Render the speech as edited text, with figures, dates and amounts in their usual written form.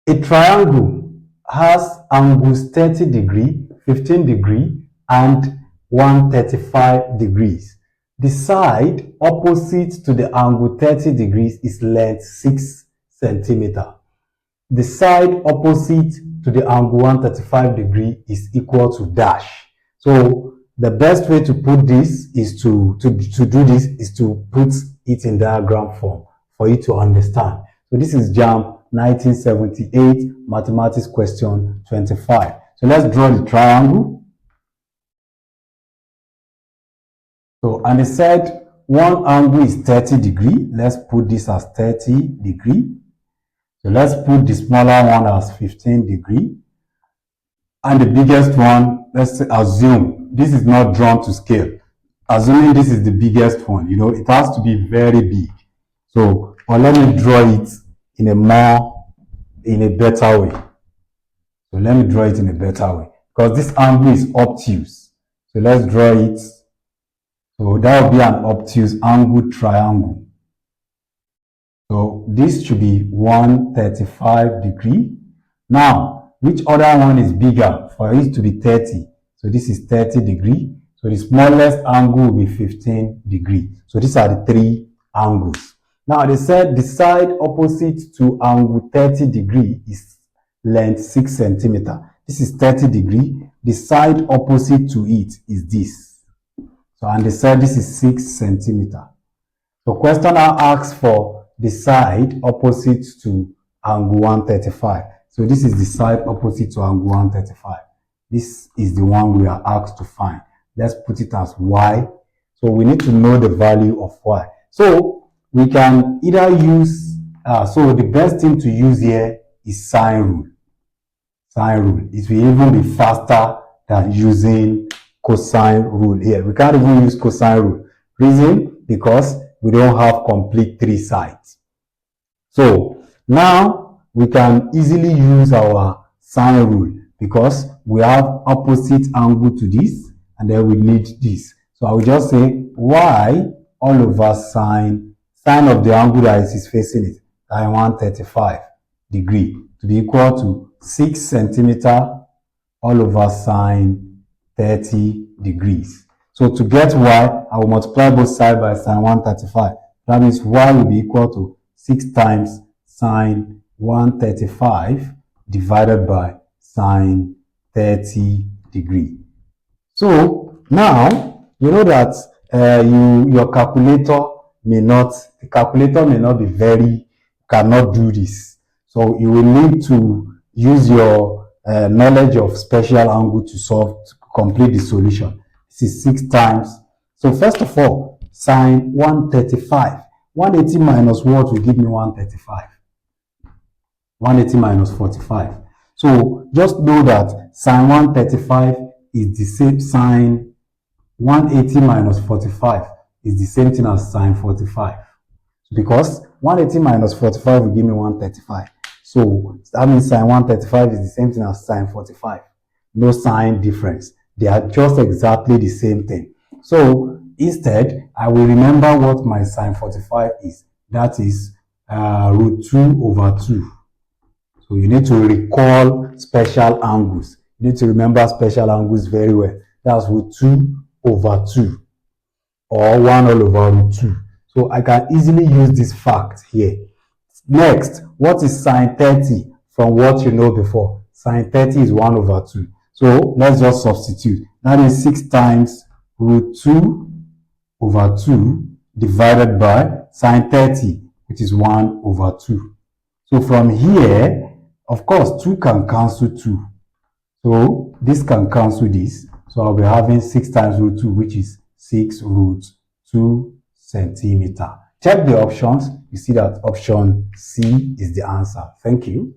A triangle has angles 30 degree, 15 degree, and 135 degrees. The side opposite to the angle 30 degrees is length 6 centimeter. The side opposite to the angle 135 degree is equal to dash. So the best way to put this is to do this is to put it in diagram form for you to understand. So this is JAMB 1978 mathematics question 25. So let's draw the triangle. So and it said one angle is 30 degree. Let's put this as 30 degree. So let's put the smaller one as 15 degree. And the biggest one, let's assume this is not drawn to scale. Assuming this is the biggest one, it has to be very big. So, or let me draw it in a better way. So let me draw it in a better way. Because this angle is obtuse. So let's draw it. So that will be an obtuse angle triangle. So this should be 135 degree. Now, which other one is bigger for it to be 30? So this is 30 degree. So the smallest angle will be 15 degree. So these are the three angles. Now they said the side opposite to angle 30 degree is length 6 centimeter. This is 30 degree. The side opposite to it is this. So and they said this is 6 centimeter. So question now asks for the side opposite to angle 135. So this is the side opposite to angle 135. This is the one we are asked to find. Let's put it as y. So we need to know the value of y. So we can either use, so the best thing to use here is sine rule. Sine rule. It will even be faster than using cosine rule here. We can't even use cosine rule. Reason? Because we don't have complete three sides. So now we can easily use our sine rule because we have opposite angle to this and then we need this. So I will just say y all over sine of the angle that is facing it, that 135 degree, to be equal to 6 centimeter all over sine 30 degrees. So to get y, I will multiply both sides by sine 135. That means y will be equal to 6 times sine 135 divided by sine 30 degree. So now you know that your calculator may not be cannot do this. So you will need to use your knowledge of special angle to complete the solution. This is 6 times. So first of all, sine 135. 180 minus what will give me 135? 180 minus 45. So just know that sine 135 is the same, sine 180 minus 45 is the same thing as sine 45. Because 180 minus 45 will give me 135. So that means sine 135 is the same thing as sine 45. No sign difference. They are just exactly the same thing. So instead, I will remember what my sine 45 is. That is root 2 over 2. So you need to recall special angles. You need to remember special angles very well. That's root 2 over 2 or 1 all over root 2. So I can easily use this fact here. Next, what is sine 30 from what you know before? Sine 30 is 1 over 2. So let's just substitute. That is 6 times root 2 over 2 divided by sine 30, which is 1 over 2. So from here, of course, 2 can cancel 2. So this can cancel this. So I'll be having 6 times root 2, which is 6 root 2 centimeter. Check the options. You see that option C is the answer. Thank you.